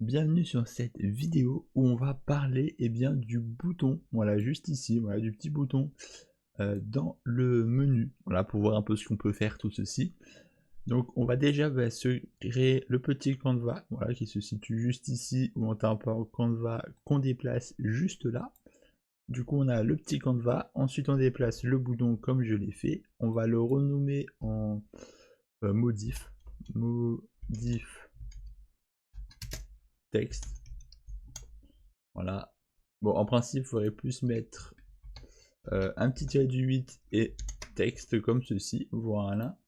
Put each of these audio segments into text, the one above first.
Bienvenue sur cette vidéo où on va parler du bouton, voilà juste ici, voilà du petit bouton dans le menu, voilà pour voir un peu ce qu'on peut faire tout ceci. Donc on va déjà se créer le petit canevas, voilà qui se situe juste ici où on a un canevas qu'on déplace juste là. Du coup on a le petit canevas, ensuite on déplace le bouton comme je l'ai fait, on va le renommer en modif texte. Voilà. Bon, en principe, il faudrait plus mettre un petit tiret du 8 et texte comme ceci. Voilà.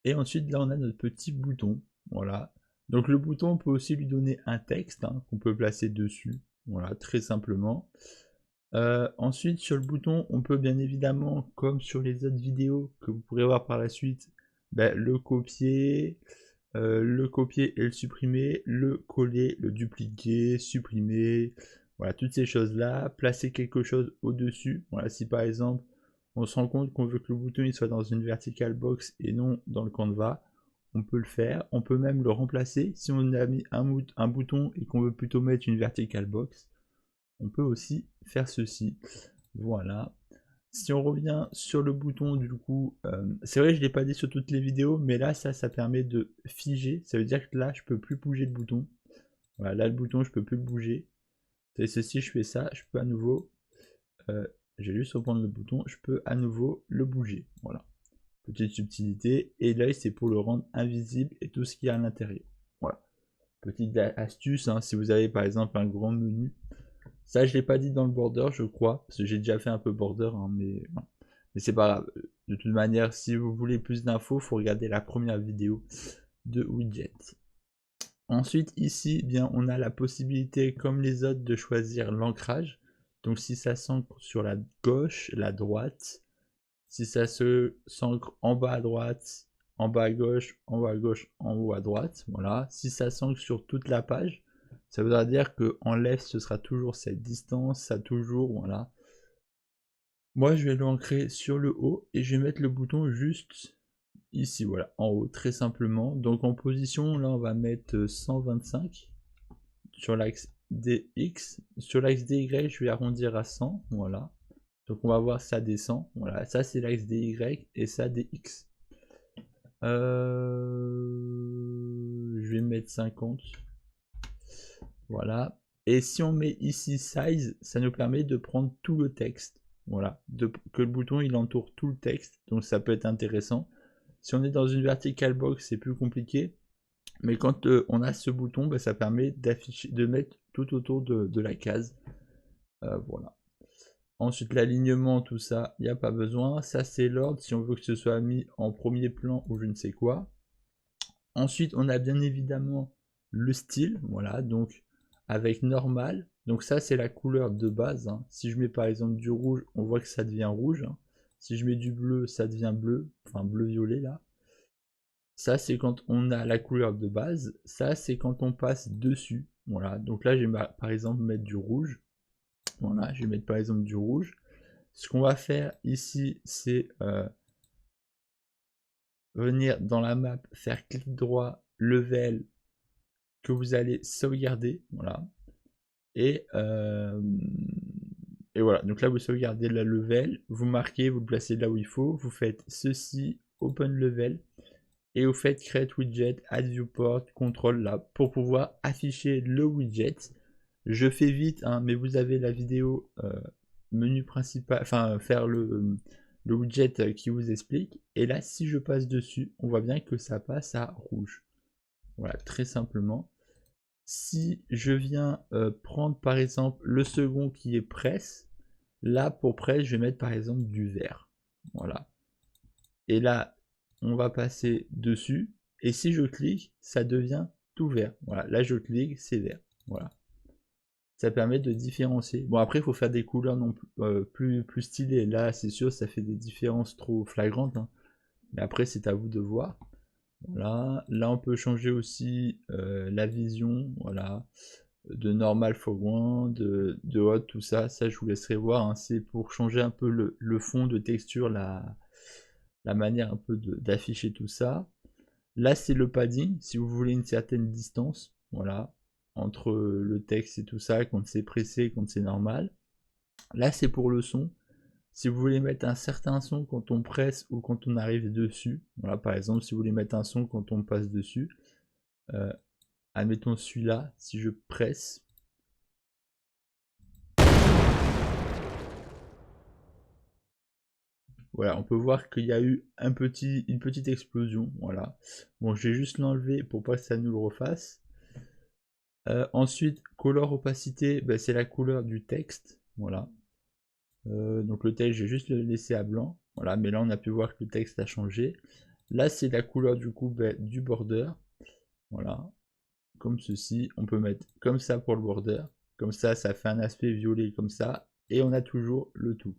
Et ensuite, là, on a notre petit bouton. Voilà. Donc, le bouton, on peut aussi lui donner un texte qu'on peut placer dessus. Voilà, très simplement. Ensuite, sur le bouton, on peut bien évidemment, comme sur les autres vidéos que vous pourrez voir par la suite, le copier et le supprimer, le coller, le dupliquer, supprimer, voilà, toutes ces choses-là, placer quelque chose au-dessus. Voilà, si par exemple, on se rend compte qu'on veut que le bouton il soit dans une vertical box et non dans le canevas, on peut le faire. On peut même le remplacer. Si on a mis un bouton et qu'on veut plutôt mettre une vertical box, on peut aussi faire ceci. Voilà. Si on revient sur le bouton, du coup, c'est vrai que je ne l'ai pas dit sur toutes les vidéos, mais là, ça permet de figer. Ça veut dire que là, je peux plus bouger le bouton. Voilà, là, le bouton, je peux plus le bouger. Et ceci, je fais ça, je peux à nouveau, j'ai juste reprendre le bouton, je peux à nouveau le bouger. Voilà, petite subtilité. Et l'œil, c'est pour le rendre invisible et tout ce qu'il y a à l'intérieur. Voilà, petite astuce, si vous avez par exemple un grand menu. Ça, je l'ai pas dit dans le border, je crois, parce que j'ai déjà fait un peu border, mais c'est pas grave. De toute manière, si vous voulez plus d'infos, il faut regarder la première vidéo de widget. Ensuite, ici, bien, on a la possibilité, comme les autres, de choisir l'ancrage. Donc, si ça s'ancre sur la gauche, la droite, si ça se s'ancre en bas à droite, en bas à gauche, en bas à gauche, en haut à droite, voilà. Si ça s'ancre sur toute la page, ça voudra dire que en left ce sera toujours cette distance, ça toujours, voilà. Moi je vais l'ancrer sur le haut et je vais mettre le bouton juste ici, voilà, en haut, très simplement. Donc en position, là on va mettre 125 sur l'axe DX. Sur l'axe DY, je vais arrondir à 100, voilà. Donc on va voir ça descend, voilà, ça c'est l'axe DY et ça DX. Je vais mettre 50. Voilà. Et si on met ici size, ça nous permet de prendre tout le texte. Voilà. Que le bouton il entoure tout le texte. Donc ça peut être intéressant. Si on est dans une vertical box, c'est plus compliqué. Mais quand on a ce bouton, ça permet d'afficher, de mettre tout autour de la case. Voilà. Ensuite, l'alignement, tout ça, il n'y a pas besoin. Ça, c'est l'ordre si on veut que ce soit mis en premier plan ou je ne sais quoi. Ensuite, on a bien évidemment le style, voilà, donc avec normal. Donc ça, c'est la couleur de base. Si je mets par exemple du rouge, on voit que ça devient rouge. Si je mets du bleu, ça devient bleu, enfin bleu-violet là. Ça, c'est quand on a la couleur de base. Ça, c'est quand on passe dessus. Voilà, donc là, je vais par exemple mettre du rouge. Voilà, je vais mettre par exemple du rouge. Ce qu'on va faire ici, c'est venir dans la map, faire clic droit, level, que vous allez sauvegarder, voilà. Et voilà, donc là vous sauvegardez la level, vous marquez, vous le placez là où il faut, vous faites ceci, open level, et vous faites create widget, add viewport, control là, pour pouvoir afficher le widget. Je fais vite, mais vous avez la vidéo menu principal, enfin faire le widget qui vous explique. Et là, si je passe dessus, on voit bien que ça passe à rouge. Voilà, très simplement. Si je viens prendre par exemple le second qui est presse, là pour presse, je vais mettre par exemple du vert. Voilà. Et là, on va passer dessus. Et si je clique, ça devient tout vert. Voilà, là je clique, c'est vert. Voilà. Ça permet de différencier. Bon, après, il faut faire des couleurs non plus stylées. Là, c'est sûr, ça fait des différences trop flagrantes. Mais après, c'est à vous de voir. Voilà. Là, on peut changer aussi la vision. Voilà. De normal foreground, de hot, tout ça. Ça, je vous laisserai voir. C'est pour changer un peu le fond de texture, la manière un peu d'afficher tout ça. Là, c'est le padding. Si vous voulez une certaine distance. Voilà. entre le texte et tout ça, quand c'est pressé, quand c'est normal. Là, c'est pour le son. Si vous voulez mettre un certain son quand on presse ou quand on arrive dessus, voilà, par exemple, si vous voulez mettre un son quand on passe dessus, admettons celui-là, si je presse, voilà, on peut voir qu'il y a eu une petite explosion, voilà. Bon, je vais juste l'enlever pour pas que ça nous le refasse. Ensuite, color opacité, ben, c'est la couleur du texte, voilà. Donc le texte, je vais juste le laisser à blanc, voilà, mais là on a pu voir que le texte a changé. Là, c'est la couleur du coup ben, du border, voilà, comme ceci. On peut mettre comme ça pour le border, comme ça fait un aspect violet comme ça, et on a toujours le tout.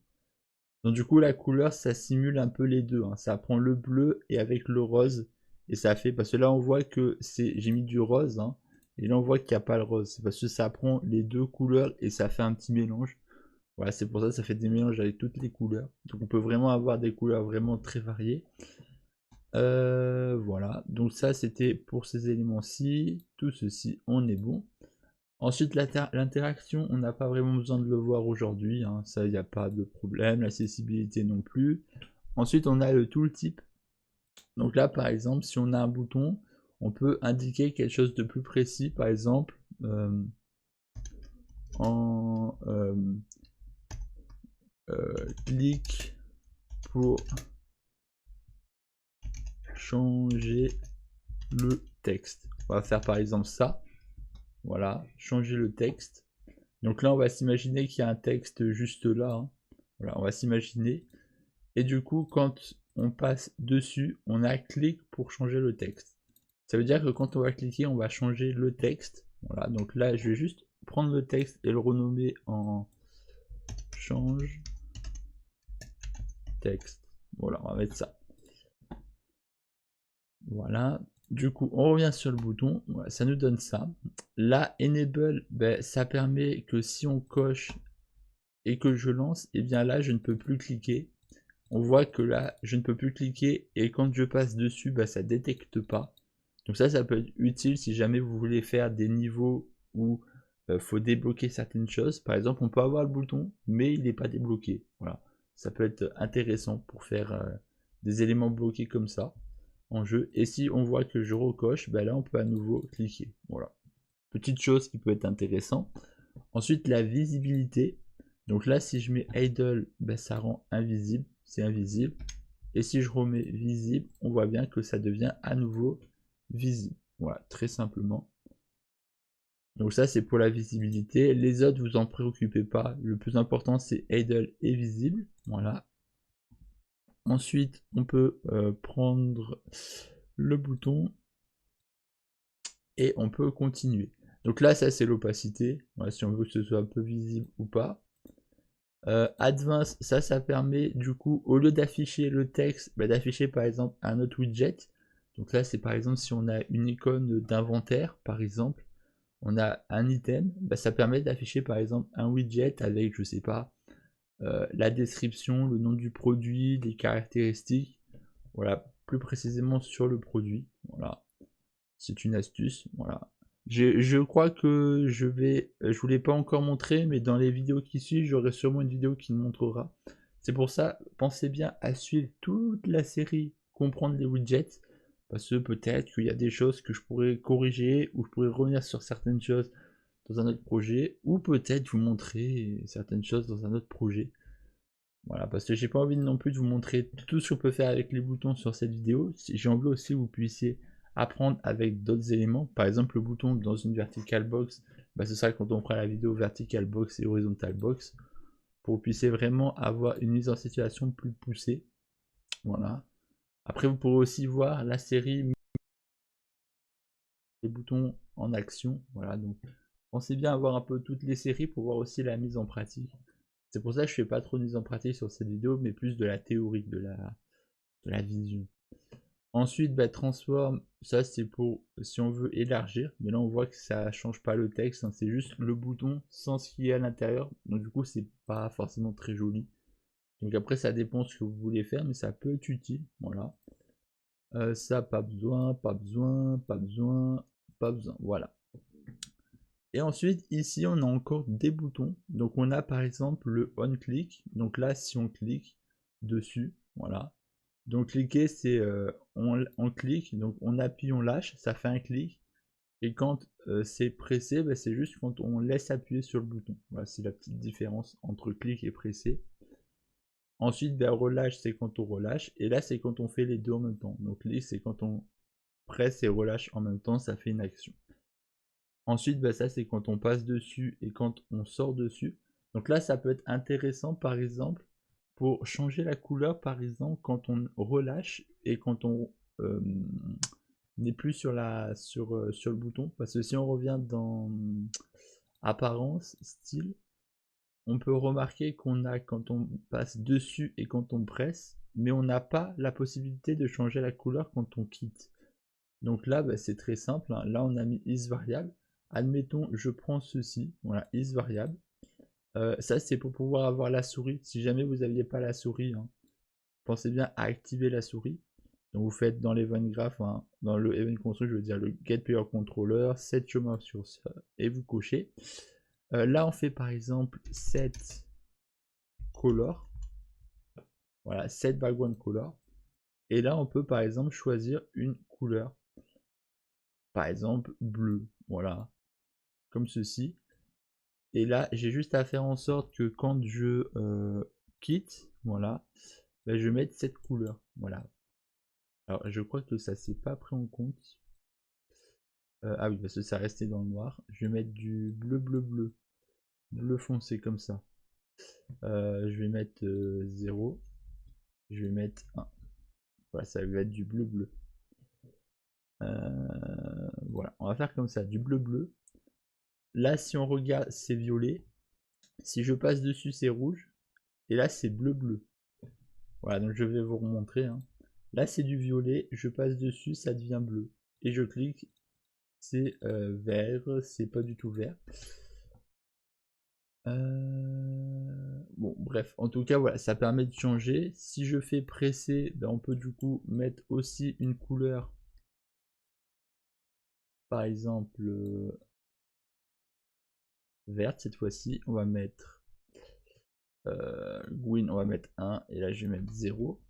Donc du coup la couleur ça simule un peu les deux, hein. Ça prend le bleu et avec le rose, et ça fait, parce que là on voit que j'ai mis du rose, hein, et là on voit qu'il n'y a pas le rose, c'est parce que ça prend les deux couleurs et ça fait un petit mélange. Voilà, c'est pour ça que ça fait des mélanges avec toutes les couleurs, donc on peut vraiment avoir des couleurs vraiment très variées. Voilà, donc ça c'était pour ces éléments-ci, tout ceci on est bon. Ensuite, l'interaction, on n'a pas vraiment besoin de le voir aujourd'hui, hein, ça il n'y a pas de problème, l'accessibilité non plus. Ensuite, on a le tooltip. Donc là, par exemple, si on a un bouton, on peut indiquer quelque chose de plus précis, par exemple, clic pour changer le texte. On va faire par exemple ça. Voilà, changer le texte. Donc là, on va s'imaginer qu'il y a un texte juste là, hein. Voilà, on va s'imaginer. Et du coup, quand on passe dessus, on a clic pour changer le texte. Ça veut dire que quand on va cliquer, on va changer le texte. Voilà, donc là, je vais juste prendre le texte et le renommer en change texte. Voilà, on va mettre ça. Voilà, du coup, on revient sur le bouton. Voilà, ça nous donne ça. Là, enable, ben, ça permet que si on coche et que je lance, et bien là, je ne peux plus cliquer. On voit que là, je ne peux plus cliquer et quand je passe dessus, bah, ça détecte pas. Donc ça peut être utile si jamais vous voulez faire des niveaux où faut débloquer certaines choses. Par exemple, on peut avoir le bouton, mais il n'est pas débloqué. Voilà, ça peut être intéressant pour faire des éléments bloqués comme ça en jeu. Et si on voit que je recoche, bah là, on peut à nouveau cliquer. Voilà, petite chose qui peut être intéressant. Ensuite, la visibilité. Donc là, si je mets idle, bah, ça rend invisible. C'est invisible. Et si je remets visible, on voit bien que ça devient à nouveau visible. Voilà, très simplement. Donc ça, c'est pour la visibilité. Les autres, vous en préoccupez pas. Le plus important, c'est idle et visible. Voilà. Ensuite, on peut prendre le bouton et on peut continuer. Donc là, ça, c'est l'opacité. Voilà, si on veut que ce soit un peu visible ou pas. Advanced, ça permet du coup, au lieu d'afficher le texte, bah, d'afficher par exemple un autre widget. Donc là, c'est par exemple si on a une icône d'inventaire, par exemple, on a un item, bah, ça permet d'afficher par exemple un widget avec, je sais pas, la description, le nom du produit, des caractéristiques, voilà, plus précisément sur le produit. Voilà, c'est une astuce. Voilà. Je crois que je vous l'ai pas encore montré, mais dans les vidéos qui suivent, j'aurai sûrement une vidéo qui le montrera. C'est pour ça, pensez bien à suivre toute la série, comprendre les widgets, parce que peut-être qu'il y a des choses que je pourrais corriger, ou je pourrais revenir sur certaines choses dans un autre projet, ou peut-être vous montrer certaines choses dans un autre projet. Voilà, parce que j'ai pas envie non plus de vous montrer tout ce qu'on peut faire avec les boutons sur cette vidéo. J'ai envie aussi que vous puissiez apprendre avec d'autres éléments. Par exemple, le bouton dans une vertical box, bah, ce sera quand on fera la vidéo vertical box et horizontal box, pour que vous puissiez vraiment avoir une mise en situation plus poussée. Voilà. Après, vous pourrez aussi voir la série des boutons en action. Voilà, donc pensez bien à voir un peu toutes les séries pour voir aussi la mise en pratique. C'est pour ça que je fais pas trop de mise en pratique sur cette vidéo, mais plus de la théorie, de la vision. Ensuite, bah, transform, ça c'est pour si on veut élargir, mais là on voit que ça change pas le texte, hein, c'est juste le bouton sans ce qu'il y a à l'intérieur, donc du coup c'est pas forcément très joli. Donc après ça dépend ce que vous voulez faire, mais ça peut être utile, voilà. Ça pas besoin, pas besoin, pas besoin, pas besoin, voilà. Et ensuite, ici, on a encore des boutons. Donc, on a par exemple le on-click. Donc là, si on clique dessus, voilà. Donc, cliquer, c'est on clique, donc on appuie, on lâche, ça fait un clic. Et quand c'est pressé, bah, c'est juste quand on laisse appuyer sur le bouton. Voilà, c'est la petite différence entre clic et pressé. Ensuite, bah, relâche, c'est quand on relâche. Et là, c'est quand on fait les deux en même temps. Donc, clic, c'est quand on presse et relâche en même temps, ça fait une action. Ensuite, bah, ça c'est quand on passe dessus et quand on sort dessus. Donc là, ça peut être intéressant par exemple pour changer la couleur, par exemple quand on relâche et quand on n'est plus sur le bouton. Parce que si on revient dans apparence, style, on peut remarquer qu'on a quand on passe dessus et quand on presse, mais on n'a pas la possibilité de changer la couleur quand on quitte. Donc là, bah, c'est très simple, hein. Là, on a mis isVariable. Admettons, je prends ceci, voilà, isVariable. Ça, c'est pour pouvoir avoir la souris. Si jamais vous n'aviez pas la souris, hein, pensez bien à activer la souris. Donc vous faites dans l'event graph, hein, dans le event console, je veux dire le get player controller, set chemin sur ça, et vous cochez. Là, on fait par exemple set color. Voilà, set background color. Et là, on peut par exemple choisir une couleur. Par exemple, bleu. Voilà. Comme ceci. Et là, j'ai juste à faire en sorte que quand je quitte, voilà, ben, je mette cette couleur. Voilà. Alors, je crois que ça s'est pas pris en compte. Ah oui, parce que ça restait dans le noir. Je vais mettre du bleu, bleu, bleu. Bleu foncé comme ça. Je vais mettre 0. Je vais mettre 1. Voilà, ça va être du bleu, bleu. Voilà, on va faire comme ça, du bleu, bleu. Là, si on regarde, c'est violet. Si je passe dessus, c'est rouge. Et là, c'est bleu, bleu. Voilà, donc je vais vous remontrer. Hein. Là, c'est du violet. Je passe dessus, ça devient bleu. Et je clique, c'est vert. C'est pas du tout vert. Bon, bref. En tout cas, voilà, ça permet de changer. Si je fais presser, ben, on peut du coup mettre aussi une couleur. Par exemple, verte cette fois-ci. On va mettre green, on va mettre 1. Et là, je vais mettre 0.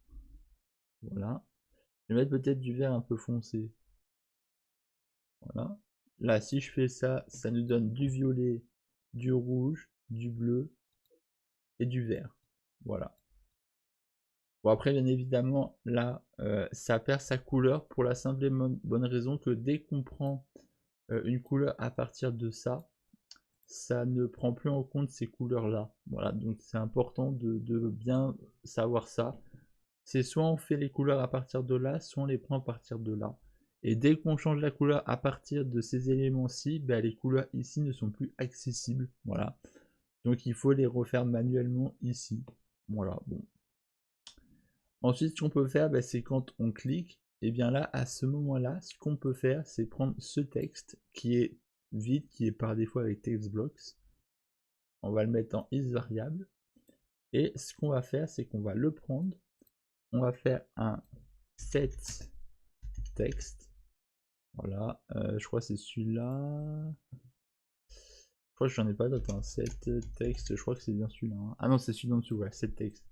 Voilà. Je vais mettre peut-être du vert un peu foncé. Voilà. Là, si je fais ça, ça nous donne du violet, du rouge, du bleu et du vert. Voilà. Bon, après, bien évidemment, là, ça perd sa couleur pour la simple et bonne raison que dès qu'on prend une couleur à partir de ça, ça ne prend plus en compte ces couleurs-là. Voilà, donc c'est important de bien savoir ça. C'est soit on fait les couleurs à partir de là, soit on les prend à partir de là. Et dès qu'on change la couleur à partir de ces éléments-ci, ben, les couleurs ici ne sont plus accessibles. Voilà. Donc il faut les refaire manuellement ici. Voilà, bon. Ensuite, ce qu'on peut faire, ben, c'est quand on clique, et bien là, à ce moment-là, ce qu'on peut faire, c'est prendre ce texte qui est vide, qui est par défaut avec TextBlocks. On va le mettre en isVariable. Et ce qu'on va faire, c'est qu'on va le prendre. On va faire un set text. Voilà, je crois que c'est celui-là. Je crois que j'en ai pas d'autre. Hein. Set text, je crois que c'est bien celui-là. Hein. Ah non, c'est celui d'en dessous, ouais, set text.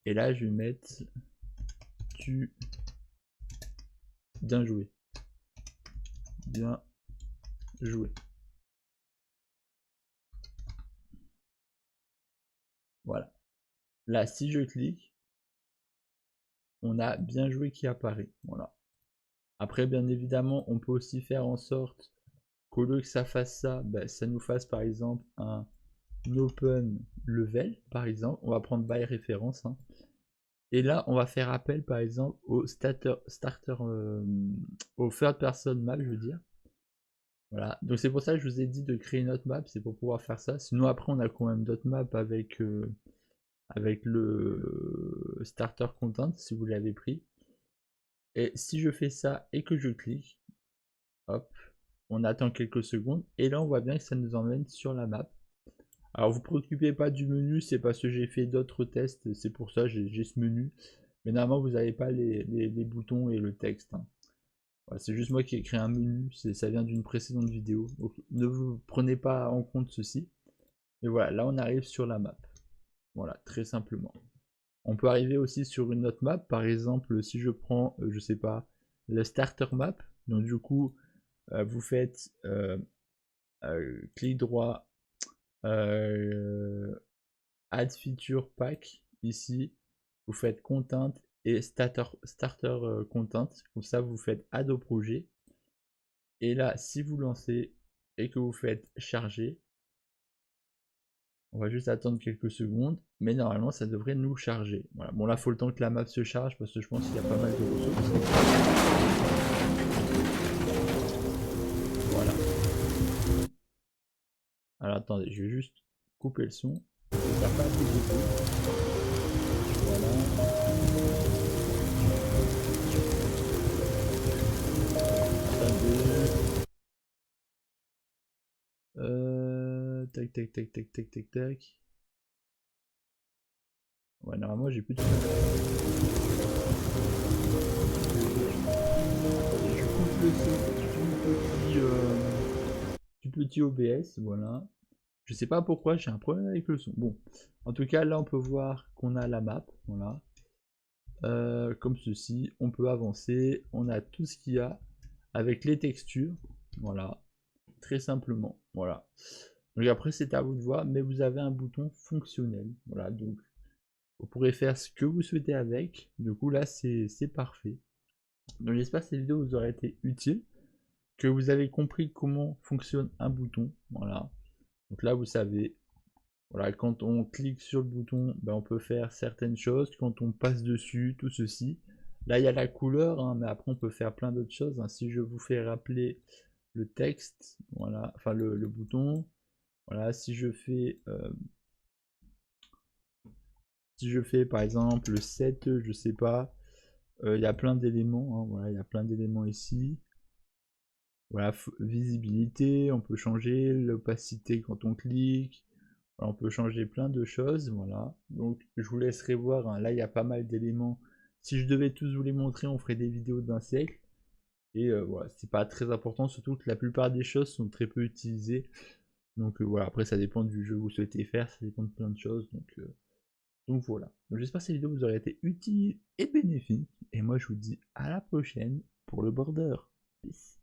Et là, je vais mettre tu. Bien joué. Bien joué. Voilà. Là, si je clique, on a bien joué qui apparaît. Voilà. Après, bien évidemment, on peut aussi faire en sorte qu'au lieu que ça fasse ça, ben, ça nous fasse par exemple un open level, par exemple. On va prendre by référence. Hein. Et là, on va faire appel par exemple au au third person map, je veux dire. Voilà, donc c'est pour ça que je vous ai dit de créer une autre map, c'est pour pouvoir faire ça. Sinon après on a quand même d'autres maps avec le starter content si vous l'avez pris. Et si je fais ça et que je clique, hop, on attend quelques secondes et là on voit bien que ça nous emmène sur la map. Alors vous ne vous préoccupez pas du menu, c'est parce que j'ai fait d'autres tests, c'est pour ça que j'ai ce menu. Mais normalement vous n'avez pas les boutons et le texte. Hein. Voilà, c'est juste moi qui ai créé un menu, ça vient d'une précédente vidéo, donc ne vous prenez pas en compte ceci. Mais voilà, là on arrive sur la map. Voilà, très simplement. On peut arriver aussi sur une autre map, par exemple si je prends, je sais pas, le starter map. Donc du coup, vous faites clic droit, add feature pack ici, vous faites content et starter content, comme ça vous faites add au projet. Et là, si vous lancez et que vous faites charger, on va juste attendre quelques secondes, mais normalement ça devrait nous charger. Voilà. Bon là, il faut le temps que la map se charge parce que je pense qu'il y a pas mal de ressources. Voilà. Alors attendez, je vais juste couper le son. Je vais faire pas plus de bruit. Voilà. Tac tac tac tac tac tac tac. Ouais, normalement j'ai plus de son. Je coupe le son du petit OBS, voilà. Je sais pas pourquoi j'ai un problème avec le son. Bon, en tout cas là on peut voir qu'on a la map, voilà. Comme ceci, on peut avancer, on a tout ce qu'il y a avec les textures, voilà, très simplement, voilà. Donc après c'est à vous de voir, mais vous avez un bouton fonctionnel, voilà, donc vous pourrez faire ce que vous souhaitez avec. Du coup là c'est parfait. Donc j'espère que cette vidéo vous aura été utile, que vous avez compris comment fonctionne un bouton, voilà. Donc là vous savez, voilà, quand on clique sur le bouton, ben, on peut faire certaines choses. Quand on passe dessus, tout ceci. Là, il y a la couleur, hein, mais après, on peut faire plein d'autres choses. Hein. Si je vous fais rappeler le texte, voilà, enfin le bouton, voilà, si je fais par exemple le 7, je sais pas, il y a plein d'éléments, hein, voilà, il y a plein d'éléments ici. Voilà, visibilité, on peut changer l'opacité quand on clique. On peut changer plein de choses, voilà. Donc je vous laisserai voir, hein. Là il y a pas mal d'éléments. Si je devais tous vous les montrer, on ferait des vidéos d'un siècle. Et voilà, c'est pas très important, surtout que la plupart des choses sont très peu utilisées. Donc voilà, après ça dépend du jeu que vous souhaitez faire, ça dépend de plein de choses. Donc voilà. Donc j'espère que cette vidéo vous aurait été utile et bénéfique. Et moi je vous dis à la prochaine pour le border. Peace.